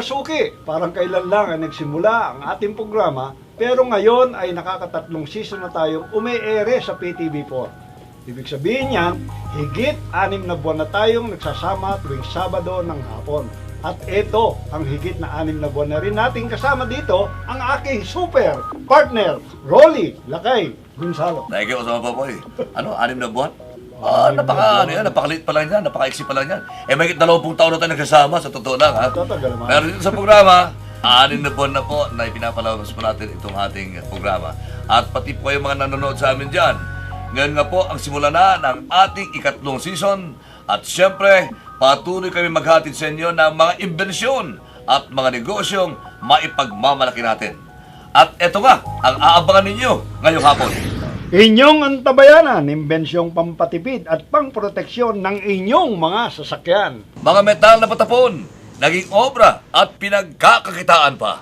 suki, parang kailan lang ay nagsimula ang ating programa, pero ngayon ay nakakatatlong season na tayong umi-ere sa PTV4. Ibig sabihin niyan, higit 6 na buwan na tayong nagsasama tuwing Sabado ng hapon. At ito, ang higit na 6 na buwan na rin nating kasama dito, ang aking super partner, Rolly Lakay Gonzalo. Thank you, Osama Popoy. Ano, 6 na buwan? Napakaliit pa lang yan, napakaiksi pa lang yan. May 20 taon na tayo nagsasama, sa totoo lang, ha? Tatagal naman. Pero dito sa programa, 6 na buwan na po na ipinapalabas po natin itong ating programa. At pati po yung mga nanonood sa amin dyan. Ngayon nga po ang simula na ng ating ikatlong season. At syempre, patuloy kami maghatid sa inyo ng mga imbensyon at mga negosyong maipagmamalaki natin. At eto nga, ang aabangan ninyo ngayong hapon. Inyong antabayanan, imbensyong pampatipid at pangproteksyon ng inyong mga sasakyan. Mga metal na patapon, naging obra at pinagkakakitaan pa.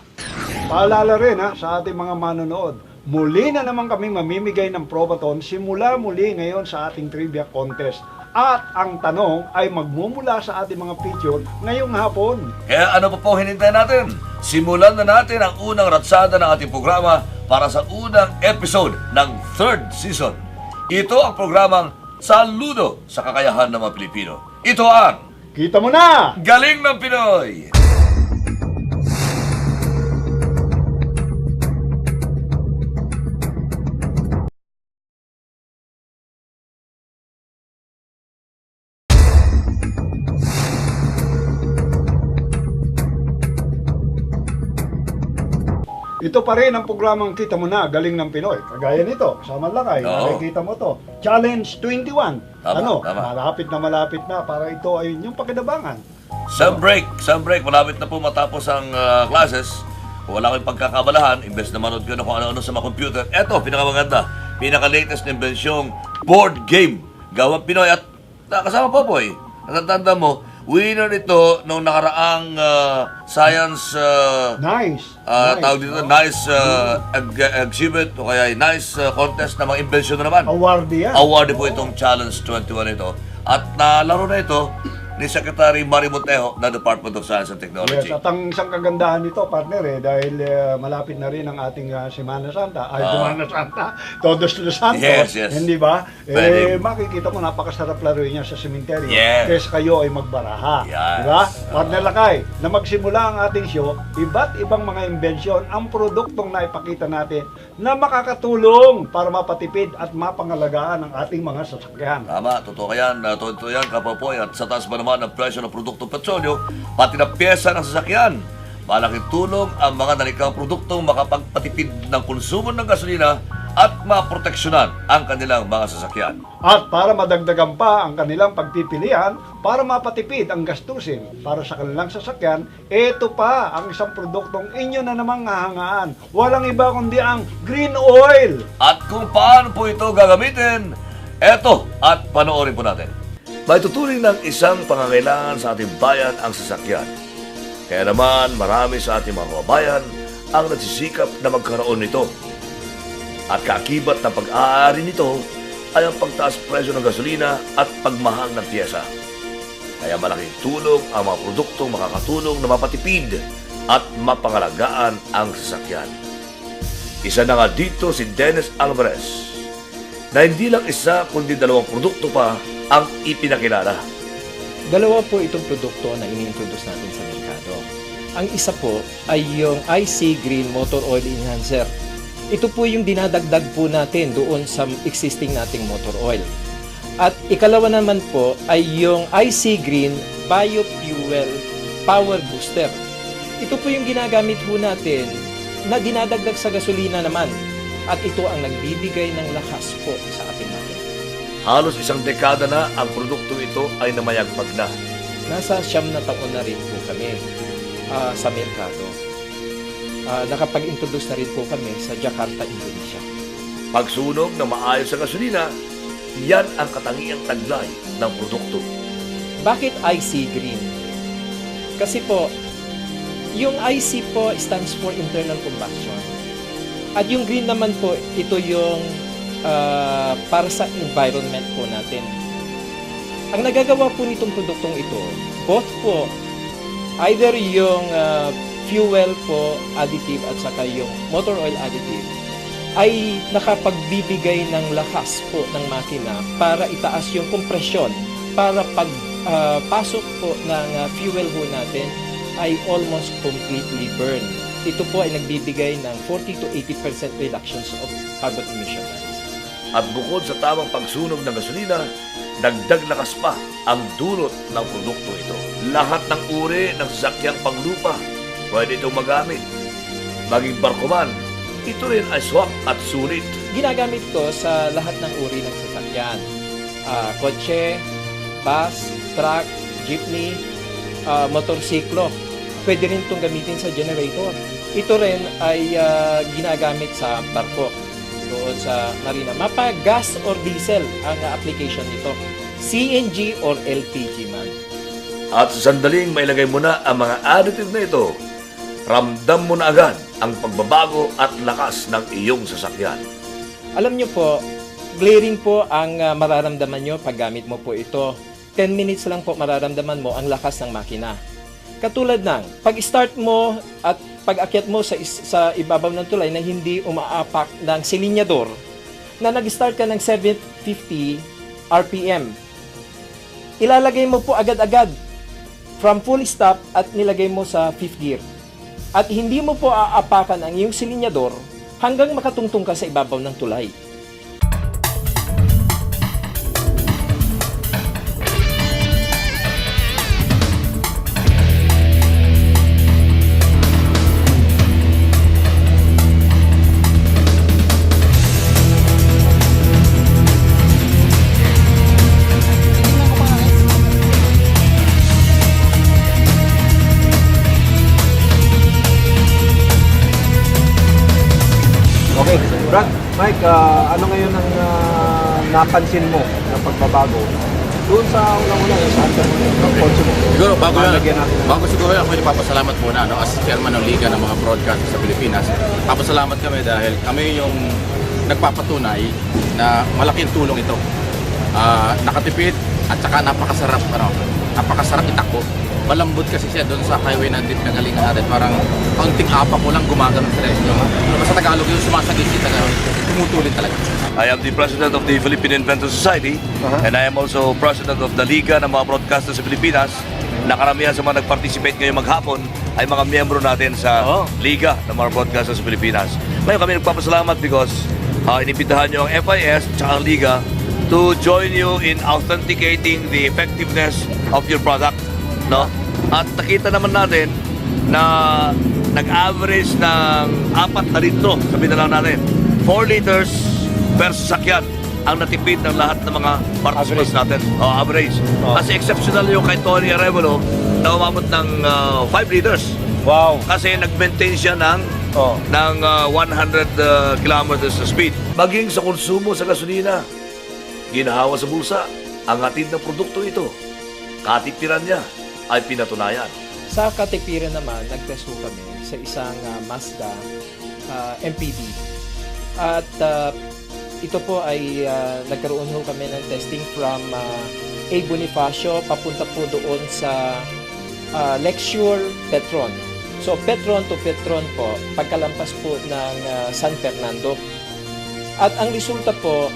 Paalala rin sa ating mga manonood, muli na naman kaming mamimigay ng probaton simula muli ngayon sa ating trivia contest. At ang tanong ay magmumula sa ating mga picture ngayong hapon. Kaya ano pa po hinintay natin? Simulan na natin ang unang ratsada ng ating programa para sa unang episode ng 3rd season. Ito ang programang Saludo sa Kakayahan ng mga Pilipino. Ito ang Kita mo na! Galing ng Pinoy! Ito pa rin ang programang Kita Mo Na, Galing ng Pinoy. Kagaya nito, kasama Lakay, Oo. nakikita mo to. Challenge 21. Tama. Malapit na para ito ay inyong pakinabangan. Some break. Malapit na po matapos ang classes. Kung wala kayong pagkakabalahan, imbes na manood ko na kung ano-ano sa mga computer. Eto, pinakamaganda. Pinaka-latest na imbensyong board game. Gawang Pinoy at kasama Popoy. Natatanda mo, winner ito nung nakaraang science Nice. tawag dito, nice exhibit o kaya nice contest na mga invention na naman. Award yan. Award po itong Challenge 21 ito. At nalaro na ito ni Secretary Mari Montejo ng Department of Science and Technology. Yes, at ang isang kagandahan nito, partner, dahil malapit na rin ang ating Semana Santa, Semana Santa, Todos los Santos, Yes. hindi ba? Pwede. Makikita mo, napakasarap laro niya sa sementeryo. Yes. Kesa kayo ay magbaraha. Yes. Di ba? Partner Lakay, na magsimula ang ating show, iba't ibang mga imbensyon, ang produktong naipakita natin na makakatulong para mapatipid at mapangalagaan ang ating mga sasakyan. Tama, totoo yan. Totoo yan, Kapopoy. At sa taas ba naman ang presyo ng produktong petrolyo, pati na pyesa ng sasakyan. Malaking tulong ang mga nalikang produktong makapagpatipid ng konsumo ng gasolina at maproteksyonan ang kanilang mga sasakyan. At para madagdagan pa ang kanilang pagpipilian, para mapatipid ang gastusin para sa kanilang sasakyan, ito pa ang isang produktong inyo na namang hahangaan. Walang iba kundi ang green oil. At kung paano po ito gagamitin, eto at panoorin po natin. Maituturing ng isang pangangailangan sa ating bayan ang sasakyan. Kaya naman marami sa ating mga kababayan ang nagsisikap na magkaroon nito. At kaakibat ng pag-aari nito ay ang pagtaas presyo ng gasolina at pagmahal ng pyesa. Kaya malaking tulong ang mga produktong makakatulong na mapatipid at mapangalagaan ang sasakyan. Isa na nga dito si Dennis Alvarez na hindi lang isa kundi 2 produkto pa ang ipinakilala. Dalawa po itong produkto na ini-introduce natin sa merkado. Ang isa po ay yung IC Green Motor Oil Enhancer. Ito po yung dinadagdag po natin doon sa existing nating motor oil. At ikalawa naman po ay yung IC Green Biofuel Power Booster. Ito po yung ginagamit po natin na dinadagdag sa gasolina naman. At ito ang nagbibigay ng lakas po sa ating makina. Halos 1 dekada na ang produkto ito ay namayagpag na. Nasa 9 na taon na rin po kami sa merkado. Nakapag-introduce na rin po kami sa Jakarta, Indonesia. Pagsunog na maayos sa gasolina, yan ang katangiang taglay ng produkto. Bakit IC Green? Kasi po, yung IC po stands for internal combustion. At yung green naman po, ito yung para sa environment po natin. Ang nagagawa po nitong produktong ito, both po Either yung fuel po additive at saka yung motor oil additive ay nakapagbibigay ng lakas po ng makina para itaas yung kompresyon para pag pasok po ng fuel ho natin ay almost completely burn. Ito po ay nagbibigay ng 40 to 80% reductions of carbon emission. At bukod sa tamang pagsunog ng gasolina, dagdag lakas pa ang dulot ng produkto ito. Lahat ng uri ng sasakyang panglupa pwede itong magamit. Maging barko man, ito rin ay swak at sulit. Ginagamit ko sa lahat ng uri ng sasakyan. Kotse, bus, truck, jeepney, motorsiklo. Pwede rin itong gamitin sa generator. Ito rin ay ginagamit sa barko doon sa marina. Mapa gas or diesel ang application nito. CNG or LPG man. At sa sandaling mailagay mo na ang mga additive na ito, ramdam mo na agad ang pagbabago at lakas ng iyong sasakyan. Alam nyo po, glaring po ang mararamdaman nyo pag gamit mo po ito. 10 minutes lang po mararamdaman mo ang lakas ng makina. Katulad ng pag-start mo at pag-akyat mo sa ibabaw ng tulay na hindi umaapak ng silinyador na nag-start ka ng 750 RPM. Ilalagay mo po agad-agad from full stop at nilagay mo sa 5th gear. At hindi mo po aapakan ang iyong silinyador hanggang makatungtong ka sa ibabaw ng tulay. Okay, Brad, Mike, ano ngayon ang napansin mo na pagbabago doon sa unang-una yung sa answer mo ng kotse mo? Siguro, Lalagyan natin ng- bago siguro ako ipapasalamat muna as chairman ng Liga ng mga broadcast sa Pilipinas. Papasalamat kami dahil kami yung nagpapatunay na malaking tulong ito. Nakatipid at saka napakasarap itakbo. Malambot kasi siya doon sa highway na galingan natin. Parang kaunting apa ko lang gumagano sa rest. Sa Tagalog yung sumasagit kita gano'n. Tumutulin talaga. I am the president of the Philippine Inventor Society and I am also president of the Liga ng mga broadcasters sa Pilipinas. Nakaramihan sa mga nag-participate ngayong maghapon ay mga miyembro natin sa Liga ng mga broadcasters sa Pilipinas. Ngayon kami nagpapasalamat because inibitahan nyo ang FIS at ang Liga to join you in authenticating the effectiveness of your product. No? At nakita naman natin na nag-average ng 4 na litro, sabihin na lang natin, 4 liters per sasakyan ang natipid ng lahat ng mga participants natin. Average. Kasi exceptional yung kay Tony Arevalo na umabot ng 5 liters. Wow! Kasi nag-maintain siya ng 100 kilometers na speed. Maging sa konsumo sa gasolina, ginahawa sa bulsa ang hatid ng produkto ito. Katipiran niya ay pinatunayan. Sa katipiran naman, nag-test ho kami sa isang Mazda MPV. At ito po ay nagkaroon ho kami ng testing from A. Bonifacio papunta po doon sa Lecture Petron. So Petron to Petron po, pagkalampas po ng San Fernando. At ang resulta po,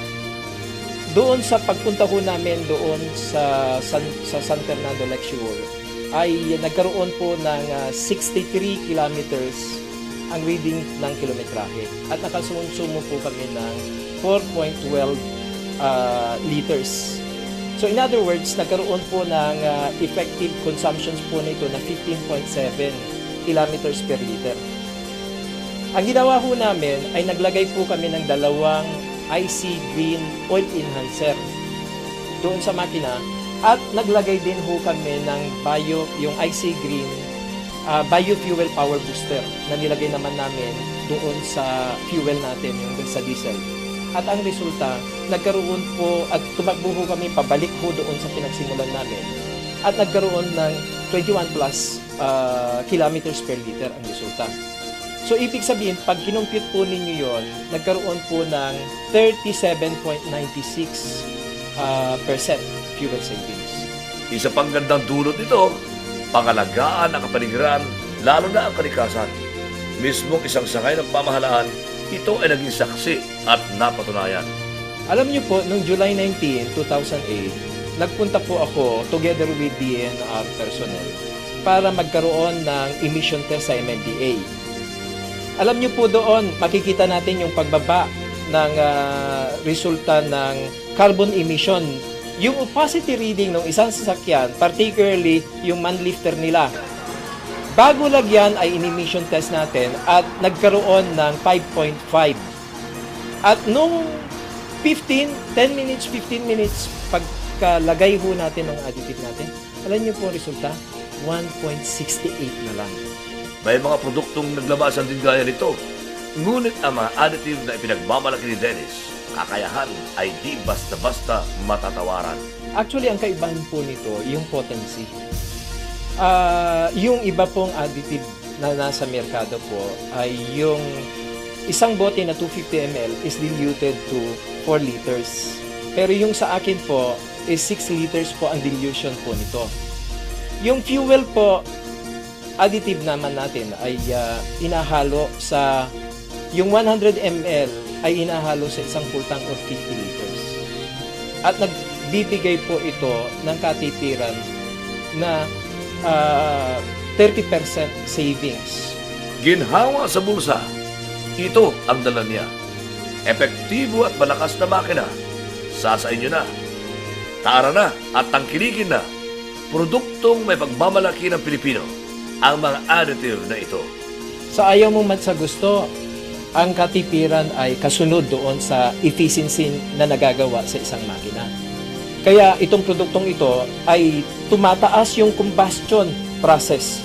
doon sa pagpunta ho namin doon sa San Fernando Lecture, ay nagkaroon po ng 63 kilometers ang reading ng kilometrahe. At nakasunsumo po kami ng 4.12 liters. So in other words, nagkaroon po ng effective consumptions po nito na 15.7 kilometers per liter. Ang ginawa ho namin ay naglagay po kami ng 2 IC Green Oil Enhancer doon sa makina. At naglagay din ho kami ng yung IC Green Biofuel Power Booster na nilagay naman namin doon sa fuel natin, yung sa diesel. At ang resulta, nagkaroon po at tumakbo ho kami pabalik ho doon sa pinagsimulan namin. At nagkaroon ng 21 plus kilometers per liter ang resulta. So, ibig sabihin, pag kinumpute po ninyo yon, nagkaroon po ng 37.96% fuel savings. Isa pang gandang dulot nito, pangalagaan ang kapaligiran, lalo na ang kalikasan. Mismong isang sangay ng pamahalaan, ito ay naging saksi at napatunayan. Alam niyo po, noong July 19, 2008, nagpunta po ako together with DNR personnel para magkaroon ng emission test sa MMDA. Alam niyo po doon, makikita natin yung pagbaba ng resulta ng carbon emission. Yung opacity reading ng isang sasakyan, particularly yung man-lifter nila, bago lagyan ay in-emission test natin at nagkaroon ng 5.5. At nung 15 minutes, pagkalagay ho natin ng additive natin, alam niyo po ang resulta, 1.68 na lang. May mga produktong naglabasan din gaya nito. Ngunit ang mga additive na ipinagmamalaki ni Dennis, kakayahan ay di basta-basta matatawaran. Actually, ang kaibahan po nito, yung potency. Yung iba pong additive na nasa merkado po ay yung isang bote na 250 ml is diluted to 4 liters. Pero yung sa akin po is 6 liters po ang dilution po nito. Yung fuel po, additive naman natin ay inahalo sa yung 100 ml ay inahalo sa isang full tank of 50 liters. At nagbibigay po ito ng katipiran na 30% savings. Ginhawa sa bulsa, ito ang dala niya. Epektibo at malakas na makina, sasain nyo na. Tara na at tangkilikin na. Produktong may pagmamalaki ng Pilipino, ang mga additive na ito. Sa ayaw mo man sa gusto, ang katipiran ay kasunod doon sa efficiency na nagagawa sa isang makina. Kaya itong produktong ito ay tumataas yung combustion process.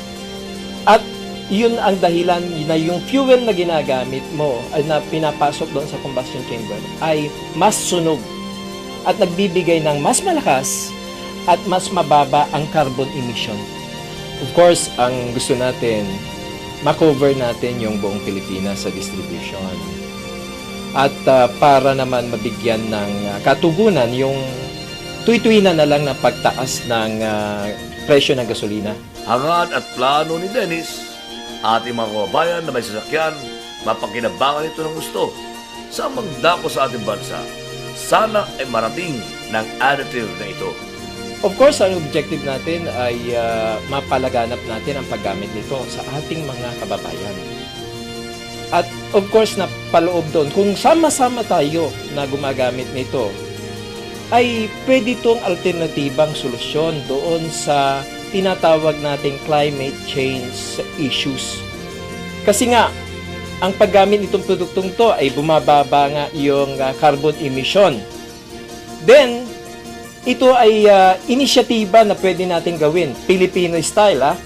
At yun ang dahilan na yung fuel na ginagamit mo ay na pinapasok doon sa combustion chamber ay mas sunog at nagbibigay ng mas malakas at mas mababa ang carbon emission. Of course, ang gusto natin, makover natin yung buong Pilipinas sa distribution. At para naman mabigyan ng katugunan yung tuwi-tuwi na lang na pagtaas ng presyo ng gasolina. Hangad at plano ni Dennis, ating mga kababayan na may sasakyan, mapakinabangan ito ng gusto sa mangdako sa ating bansa. Sana ay marating ng additive na ito. Of course, ang objective natin ay mapalaganap natin ang paggamit nito sa ating mga kababayan. At of course, napaloob doon, kung sama-sama tayo na gumagamit nito, ay pwede itong alternatibang solusyon doon sa tinatawag nating climate change issues. Kasi nga, ang paggamit nitong produktong to ay bumababa nga yung carbon emission. Then, ito ay inisyatiba na pwede natin gawin, Filipino style,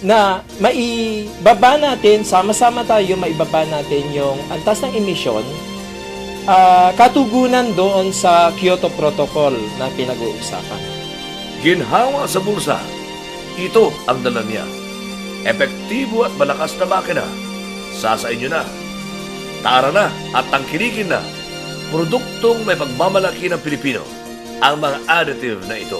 na maibaba natin, sama-sama tayo, maibaba natin yung antas ng emission, katugunan doon sa Kyoto Protocol na pinag-uusapan. Ginhawa sa bulsa, ito ang dala niya. Epektibo at malakas na makina, sasain nyo na. Tara na at tangkilikin na. Produktong may pagmamalaki ng Pilipino, ang mga additive na ito.